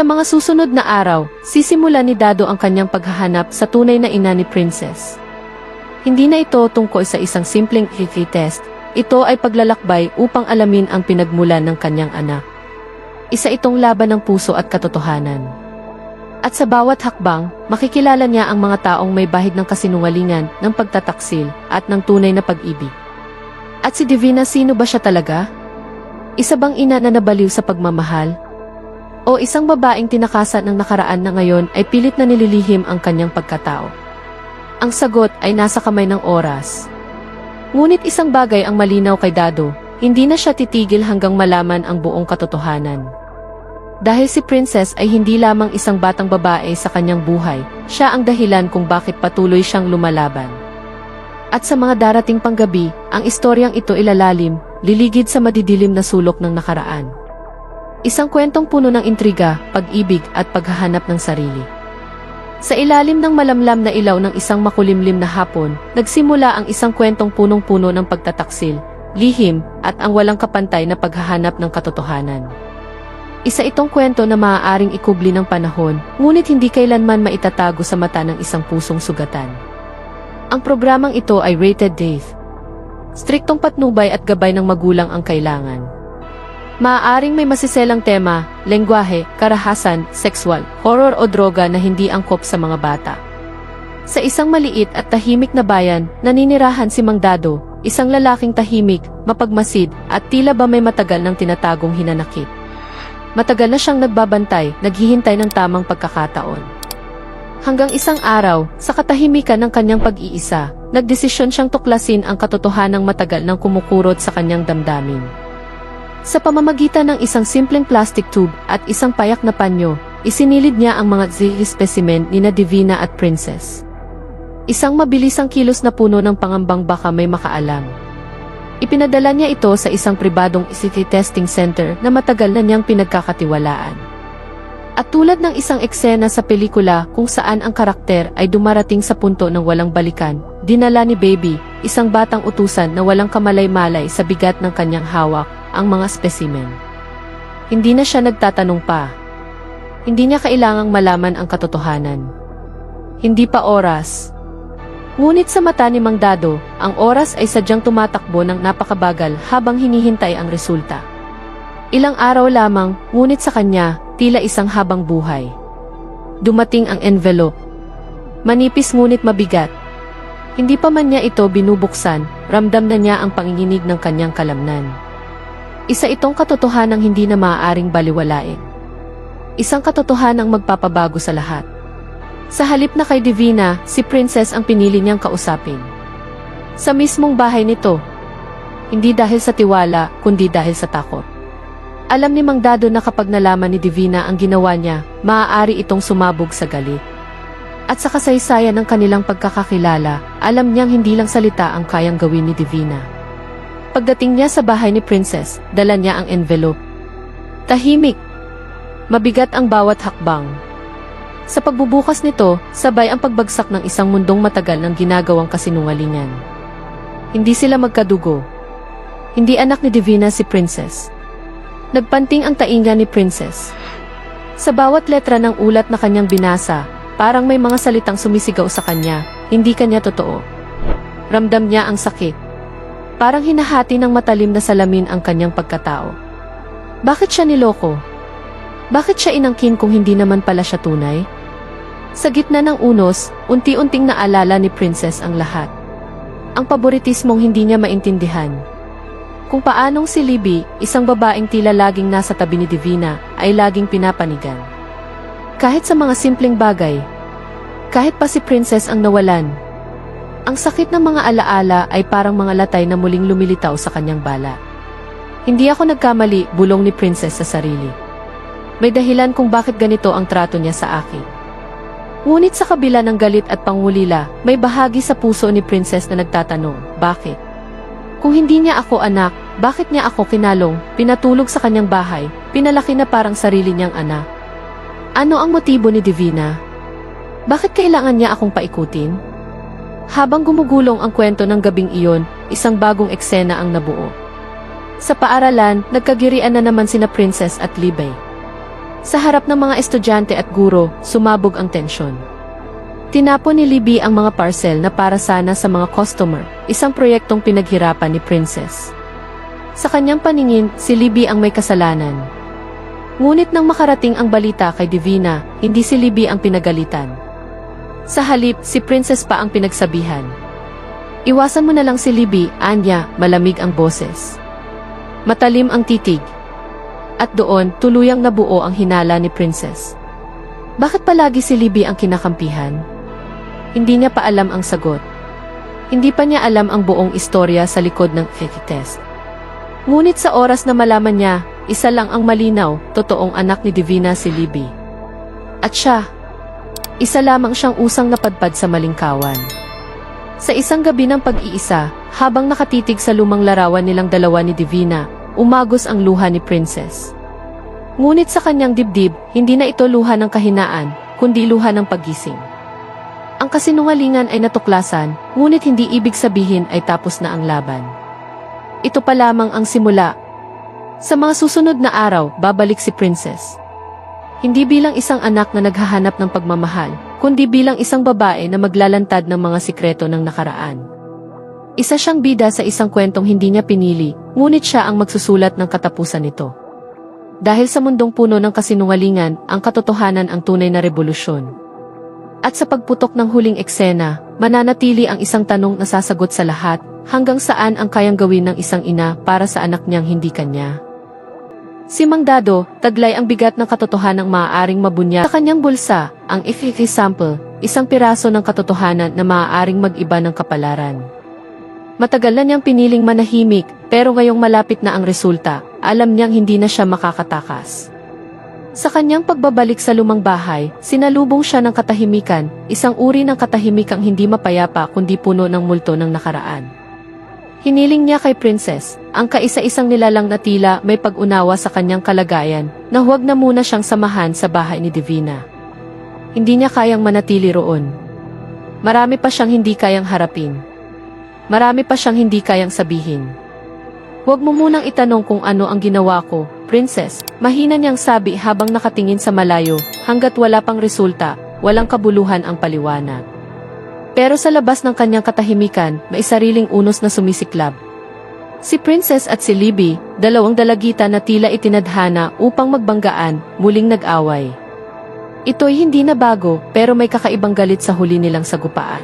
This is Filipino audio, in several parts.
Sa mga susunod na araw, sisimula ni Dado ang kanyang paghahanap sa tunay na ina ni Princess. Hindi na ito tungkol sa isang simpleng IQ test, ito ay paglalakbay upang alamin ang pinagmulan ng kanyang anak. Isa itong laban ng puso at katotohanan. At sa bawat hakbang, makikilala niya ang mga taong may bahid ng kasinungalingan, ng pagtataksil, at ng tunay na pag-ibig. At si Divina, sino ba siya talaga? Isa bang ina na nabaliw sa pagmamahal? O isang babaeng tinakasan ng nakaraan na ngayon ay pilit na nililihim ang kanyang pagkatao? Ang sagot ay nasa kamay ng oras. Ngunit isang bagay ang malinaw kay Dado, hindi na siya titigil hanggang malaman ang buong katotohanan. Dahil si Princess ay hindi lamang isang batang babae sa kanyang buhay, siya ang dahilan kung bakit patuloy siyang lumalaban. At sa mga darating pang gabi, ang istoryang ito ilalalim, liligid sa madidilim na sulok ng nakaraan. Isang kwentong puno ng intriga, pag-ibig at paghahanap ng sarili. Sa ilalim ng malamlam na ilaw ng isang makulimlim na hapon, nagsimula ang isang kwentong punong-puno ng pagtataksil, lihim, at ang walang kapantay na paghahanap ng katotohanan. Isa itong kwento na maaaring ikubli ng panahon, ngunit hindi kailanman maitatago sa mata ng isang pusong sugatan. Ang programang ito ay rated Dave. Striktong patnubay at gabay ng magulang ang kailangan. Maaaring may masiselang tema, lengguwahe, karahasan, sexual, horror o droga na hindi angkop sa mga bata. Sa isang maliit at tahimik na bayan, naninirahan si Mang Dado, isang lalaking tahimik, mapagmasid, at tila ba may matagal ng tinatagong hinanakit. Matagal na siyang nagbabantay, naghihintay ng tamang pagkakataon. Hanggang isang araw, sa katahimikan ng kanyang pag-iisa, nagdesisyon siyang tuklasin ang katotohanang matagal nang kumukurot sa kanyang damdamin. Sa pamamagitan ng isang simpleng plastic tube at isang payak na panyo, isinilid niya ang mga specimen nina Divina at Princess. Isang mabilisang kilos na puno ng pangambang baka may makaalam. Ipinadala niya ito sa isang pribadong ICT testing center na matagal na niyang pinagkakatiwalaan. At tulad ng isang eksena sa pelikula kung saan ang karakter ay dumarating sa punto ng walang balikan, dinala ni Baby, isang batang utusan na walang kamalay-malay sa bigat ng kanyang hawak, ang mga spesimen. Hindi na siya nagtatanong pa. Hindi niya kailangang malaman ang katotohanan. Hindi pa oras. Ngunit sa mata ni Mang Dado, ang oras ay sadyang tumatakbo ng napakabagal habang hinihintay ang resulta. Ilang araw lamang, ngunit sa kanya, tila isang habang buhay. Dumating ang envelope. Manipis ngunit mabigat. Hindi pa man niya ito binubuksan, ramdam na niya ang panginginig ng kanyang kalamnan. Isa itong katotohanang hindi na maaaring baliwalain. Isang katotohanang magpapabago sa lahat. Sa halip na kay Divina, si Princess ang pinili niyang kausapin. Sa mismong bahay nito. Hindi dahil sa tiwala, kundi dahil sa takot. Alam ni Mang Dado na kapag nalaman ni Divina ang ginawa niya, maaari itong sumabog sa galit. At sa kasaysayan ng kanilang pagkakakilala, alam niyang hindi lang salita ang kayang gawin ni Divina. Pagdating niya sa bahay ni Princess, dala niya ang envelope. Tahimik. Mabigat ang bawat hakbang. Sa pagbubukas nito, sabay ang pagbagsak ng isang mundong matagal ng ginagawang kasinungalingan. Hindi sila magkadugo. Hindi anak ni Divina si Princess. Nagpanting ang tainga ni Princess. Sa bawat letra ng ulat na kanyang binasa, parang may mga salitang sumisigaw sa kanya, hindi kanya totoo. Ramdam niya ang sakit. Parang hinahati ng matalim na salamin ang kanyang pagkatao. Bakit siya niloko? Bakit siya inangkin kung hindi naman pala siya tunay? Sa gitna ng unos, unti-unting naalala ni Princess ang lahat. Ang paboritismong hindi niya maintindihan. Kung paanong si Libby, isang babaeng tila laging nasa tabi ni Divina, ay laging pinapanigan. Kahit sa mga simpleng bagay. Kahit pa si Princess ang nawalan. Ang sakit ng mga alaala ay parang mga latay na muling lumilitaw sa kanyang bala. Hindi ako nagkamali, bulong ni Princess sa sarili. May dahilan kung bakit ganito ang trato niya sa akin. Ngunit sa kabila ng galit at pangulila, may bahagi sa puso ni Princess na nagtatanong, bakit? Kung hindi niya ako anak, bakit niya ako kinalong, pinatulog sa kanyang bahay, pinalaki na parang sarili niyang anak? Ano ang motibo ni Divina? Bakit kailangan niya akong paikutin? Habang gumugulong ang kwento ng gabing iyon, isang bagong eksena ang nabuo. Sa paaralan, nagkagirian na naman sina Princess at Libby. Sa harap ng mga estudyante at guro, sumabog ang tensyon. Tinapon ni Libby ang mga parcel na para sana sa mga customer, isang proyektong pinaghirapan ni Princess. Sa kanyang paningin, si Libby ang may kasalanan. Ngunit nang makarating ang balita kay Divina, hindi si Libby ang pinagalitan. Sa halip, si Princess pa ang pinagsabihan. Iwasan mo na lang si Libby, anya, malamig ang boses. Matalim ang titig. At doon, tuluyang nabuo ang hinala ni Princess. Bakit palagi si Libby ang kinakampihan? Hindi niya pa alam ang sagot. Hindi pa niya alam ang buong istorya sa likod ng fake test. Ngunit sa oras na malaman niya, isa lang ang malinaw, totoong anak ni Divina si Libby. At siya, isa lamang siyang usang napadpad sa malingkawan. Sa isang gabi ng pag-iisa, habang nakatitig sa lumang larawan nilang dalawa ni Divina, umagos ang luha ni Princess. Ngunit sa kanyang dibdib, hindi na ito luha ng kahinaan, kundi luha ng paggising. Ang kasinungalingan ay natuklasan, ngunit hindi ibig sabihin ay tapos na ang laban. Ito pa lamang ang simula. Sa mga susunod na araw, babalik si Princess. Hindi bilang isang anak na naghahanap ng pagmamahal, kundi bilang isang babae na maglalantad ng mga sikreto ng nakaraan. Isa siyang bida sa isang kwentong hindi niya pinili, ngunit siya ang magsusulat ng katapusan nito. Dahil sa mundong puno ng kasinungalingan, ang katotohanan ang tunay na revolusyon. At sa pagputok ng huling eksena, mananatili ang isang tanong na sasagot sa lahat, hanggang saan ang kayang gawin ng isang ina para sa anak niyang hindi kanya. Si Mang Dado, taglay ang bigat ng katotohanang maaaring mabunyag sa kanyang bulsa, ang if-if sample, isang piraso ng katotohanan na maaaring mag-iba ng kapalaran. Matagal na niyang piniling manahimik, pero ngayong malapit na ang resulta, alam niyang hindi na siya makakatakas. Sa kanyang pagbabalik sa lumang bahay, sinalubong siya ng katahimikan, isang uri ng katahimikang hindi mapayapa kundi puno ng multo ng nakaraan. Hiniling niya kay Princess, ang kaisa-isang nilalang na tila may pag-unawa sa kanyang kalagayan, na huwag na muna siyang samahan sa bahay ni Divina. Hindi niya kayang manatili roon. Marami pa siyang hindi kayang harapin. Marami pa siyang hindi kayang sabihin. Huwag mo munang itanong kung ano ang ginawa ko, Princess, mahina niyang sabi habang nakatingin sa malayo, hanggat wala pang resulta, walang kabuluhan ang paliwanag. Pero sa labas ng kanyang katahimikan, may sariling unos na sumisiklab. Si Princess at si Libby, dalawang dalagita na tila itinadhana upang magbanggaan, muling nag-away. Ito'y hindi na bago, pero may kakaibang galit sa huli nilang sagupaan.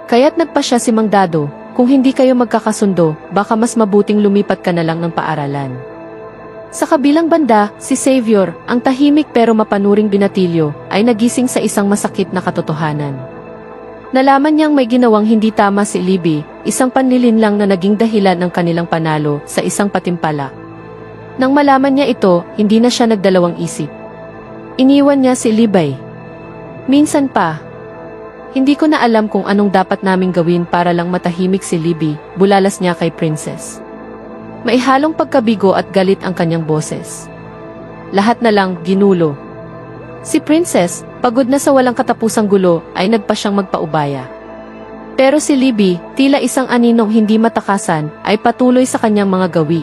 Kaya't nagpasya si Mang Dado, kung hindi kayo magkakasundo, baka mas mabuting lumipat ka na lang ng paaralan. Sa kabilang banda, si Xavier, ang tahimik pero mapanuring binatilyo, ay nagising sa isang masakit na katotohanan. Nalaman niyang may ginawang hindi tama si Libby, isang panlilinlang na naging dahilan ng kanilang panalo sa isang patimpalak. Nang malaman niya ito, hindi na siya nagdalawang isip. Iniwan niya si Libby. Minsan pa, hindi ko na alam kung anong dapat naming gawin para lang matahimik si Libby, bulalas niya kay Princess. May halong pagkabigo at galit ang kanyang boses. Lahat na lang ginulo. Si Princess, pagod na sa walang katapusang gulo, ay nagpa siyang magpaubaya. Pero si Libby, tila isang aninong hindi matakasan, ay patuloy sa kanyang mga gawi.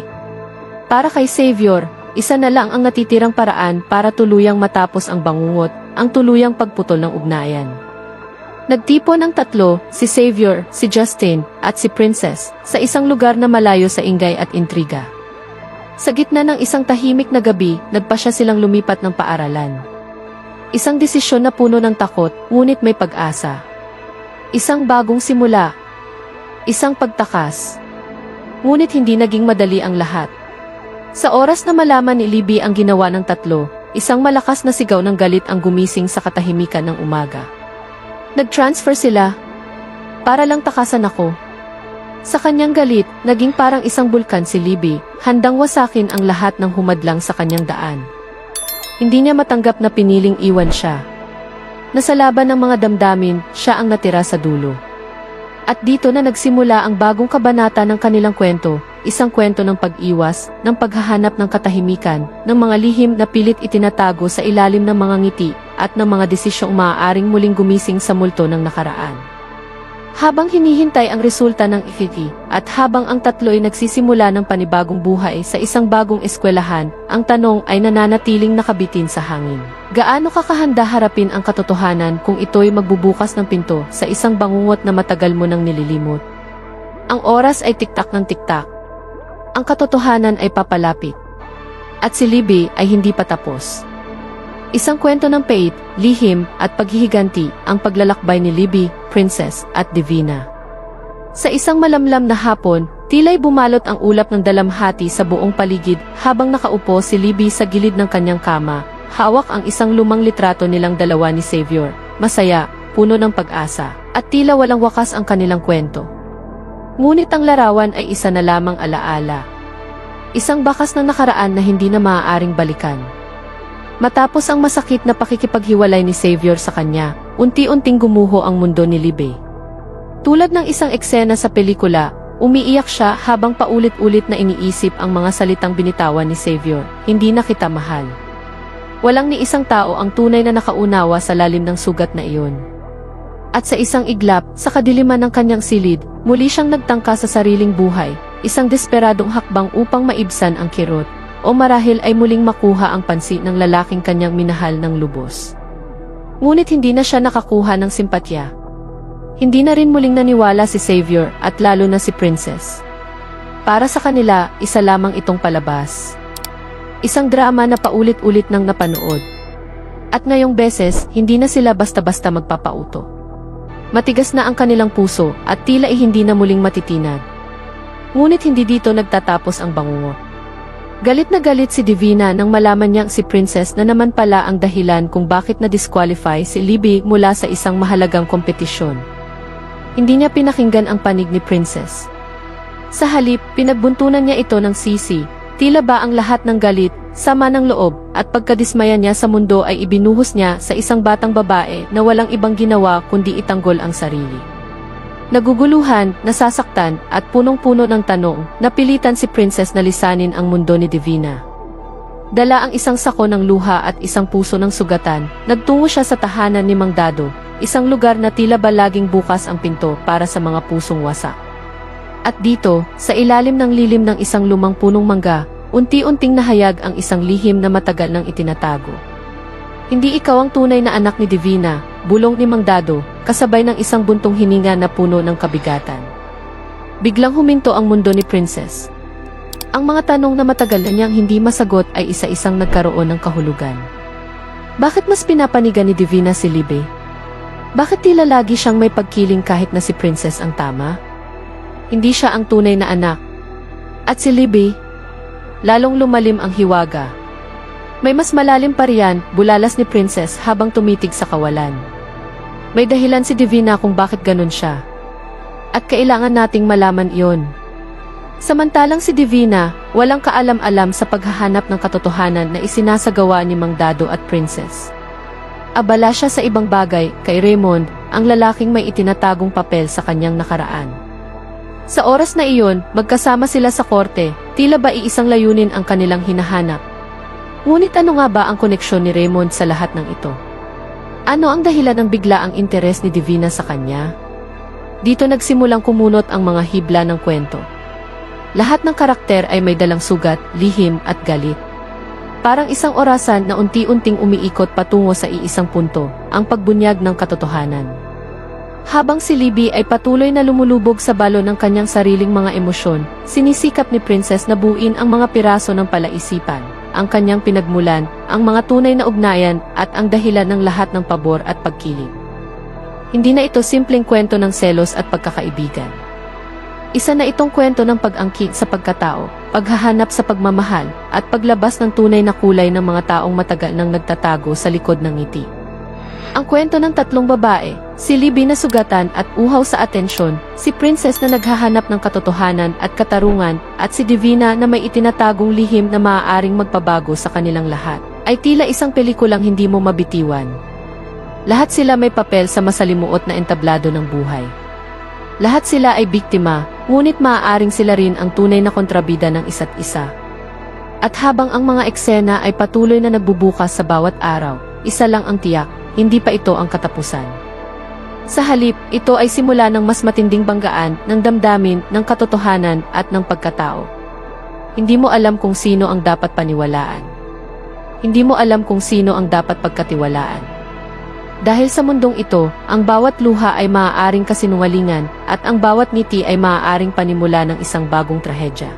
Para kay Xavier, isa na lang ang natitirang paraan para tuluyang matapos ang bangungot, ang tuluyang pagputol ng ugnayan. Nagtipon ang tatlo, si Xavier, si Justin, at si Princess, sa isang lugar na malayo sa ingay at intriga. Sa gitna ng isang tahimik na gabi, nagpasya silang lumipat ng paaralan. Isang desisyon na puno ng takot, ngunit may pag-asa. Isang bagong simula. Isang pagtakas. Ngunit hindi naging madali ang lahat. Sa oras na malaman ni Libby ang ginawa ng tatlo, isang malakas na sigaw ng galit ang gumising sa katahimikan ng umaga. Nag-transfer sila. Para lang takasan ako. Sa kanyang galit, naging parang isang bulkan si Libby, handang wasakin ang lahat ng humadlang sa kanyang daan. Hindi niya matanggap na piniling iwan siya. Nasa laban ng mga damdamin, siya ang natira sa dulo. At dito na nagsimula ang bagong kabanata ng kanilang kwento, isang kwento ng pag-iwas, ng paghahanap ng katahimikan, ng mga lihim na pilit itinatago sa ilalim ng mga ngiti, at ng mga desisyong maaaring muling gumising sa multo ng nakaraan. Habang hinihintay ang resulta ng IFIT at habang ang tatlo ay nagsisimula ng panibagong buhay sa isang bagong eskwelahan, ang tanong ay nananatiling nakabitin sa hangin. Gaano ka kahanda harapin ang katotohanan kung ito'y magbubukas ng pinto sa isang bangungot na matagal mo nang nililimot? Ang oras ay tiktak ng tiktak. Ang katotohanan ay papalapit. At si Libby ay hindi pa tapos. Isang kwento ng pait, lihim, at paghihiganti ang paglalakbay ni Libby, Princess, at Divina. Sa isang malamlam na hapon, tila'y bumalot ang ulap ng dalamhati sa buong paligid habang nakaupo si Libby sa gilid ng kanyang kama, hawak ang isang lumang litrato nilang dalawa ni Xavier, masaya, puno ng pag-asa, at tila walang wakas ang kanilang kwento. Ngunit ang larawan ay isa na lamang alaala. Isang bakas ng nakaraan na hindi na maaaring balikan. Matapos ang masakit na pakikipaghiwalay ni Xavier sa kanya, unti-unting gumuho ang mundo ni Libby. Tulad ng isang eksena sa pelikula, umiiyak siya habang paulit-ulit na iniisip ang mga salitang binitawan ni Xavier, "Hindi na kita mahal." Walang ni isang tao ang tunay na nakaunawa sa lalim ng sugat na iyon. At sa isang iglap, sa kadiliman ng kanyang silid, muli siyang nagtangka sa sariling buhay, isang desperadong hakbang upang maibsan ang kirot, o marahil ay muling makuha ang pansin ng lalaking kanyang minahal ng lubos. Ngunit hindi na siya nakakuha ng simpatya. Hindi na rin muling naniwala si Xavier at lalo na si Princess. Para sa kanila, isa lamang itong palabas. Isang drama na paulit-ulit nang napanood. At ngayong beses, hindi na sila basta-basta magpapauto. Matigas na ang kanilang puso at tila ay hindi na muling matitinag. Ngunit hindi dito nagtatapos ang bangungot. Galit na galit si Divina nang malaman niyang si Princess na naman pala ang dahilan kung bakit na-disqualify si Libby mula sa isang mahalagang kompetisyon. Hindi niya pinakinggan ang panig ni Princess. Sa halip, pinagbuntunan niya ito ng sisi, tila ba ang lahat ng galit, sama ng loob, at pagkadismaya niya sa mundo ay ibinuhos niya sa isang batang babae na walang ibang ginawa kundi itanggol ang sarili. Naguguluhan, nasasaktan, at punong-puno ng tanong, napilitan si Princess na lisanin ang mundo ni Divina. Dala ang isang sako ng luha at isang puso ng sugatan, nagtungo siya sa tahanan ni Mang Dado, isang lugar na tila ba laging bukas ang pinto para sa mga pusong wasak. At dito, sa ilalim ng lilim ng isang lumang punong mangga, unti-unting nahayag ang isang lihim na matagal nang itinatago. Hindi ikaw ang tunay na anak ni Divina, bulong ni Mang Dado, kasabay ng isang buntong hininga na puno ng kabigatan. Biglang huminto ang mundo ni Princess. Ang mga tanong na matagal na niyang hindi masagot ay isa-isang nagkaroon ng kahulugan. Bakit mas pinapanigan ni Divina si Libby? Bakit tila lagi siyang may pagkiling kahit na si Princess ang tama? Hindi siya ang tunay na anak. At si Libby, lalong lumalim ang hiwaga. May mas malalim pa riyan, bulalas ni Princess habang tumitig sa kawalan. May dahilan si Divina kung bakit ganun siya. At kailangan nating malaman iyon. Samantalang si Divina, walang kaalam-alam sa paghahanap ng katotohanan na isinasagawa ni Mang Dado at Princess. Abala siya sa ibang bagay, kay Raymond, ang lalaking may itinatagong papel sa kanyang nakaraan. Sa oras na iyon, magkasama sila sa korte, tila ba iisang layunin ang kanilang hinahanap. Ngunit ano nga ba ang koneksyon ni Raymond sa lahat ng ito? Ano ang dahilan ng biglaang interes ni Divina sa kanya? Dito nagsimulang kumunot ang mga hibla ng kwento. Lahat ng karakter ay may dalang sugat, lihim at galit. Parang isang orasan na unti-unting umiikot patungo sa iisang punto, ang pagbunyag ng katotohanan. Habang si Libby ay patuloy na lumulubog sa balon ng kanyang sariling mga emosyon, sinisikap ni Princess na buuin ang mga piraso ng palaisipan, ang kanyang pinagmulan, ang mga tunay na ugnayan at ang dahilan ng lahat ng pabor at pagkilig. Hindi na ito simpleng kwento ng selos at pagkakaibigan. Isa na itong kwento ng pag-angkin sa pagkatao, paghahanap sa pagmamahal, at paglabas ng tunay na kulay ng mga taong matagal nang nagtatago sa likod ng ngiti. Ang kwento ng tatlong babae, si Libby na sugatan at uhaw sa atensyon, si Princess na naghahanap ng katotohanan at katarungan, at si Divina na may itinatagong lihim na maaaring magpabago sa kanilang lahat, ay tila isang pelikulang hindi mo mabitiwan. Lahat sila may papel sa masalimuot na entablado ng buhay. Lahat sila ay biktima, ngunit maaaring sila rin ang tunay na kontrabida ng isa't isa. At habang ang mga eksena ay patuloy na nagbubukas sa bawat araw, isa lang ang tiyak, hindi pa ito ang katapusan. Sa halip, ito ay simula ng mas matinding banggaan ng damdamin, ng katotohanan at ng pagkatao. Hindi mo alam kung sino ang dapat paniwalaan. Hindi mo alam kung sino ang dapat pagkatiwalaan. Dahil sa mundong ito, ang bawat luha ay maaaring kasinungalingan at ang bawat ngiti ay maaaring panimula ng isang bagong trahedya.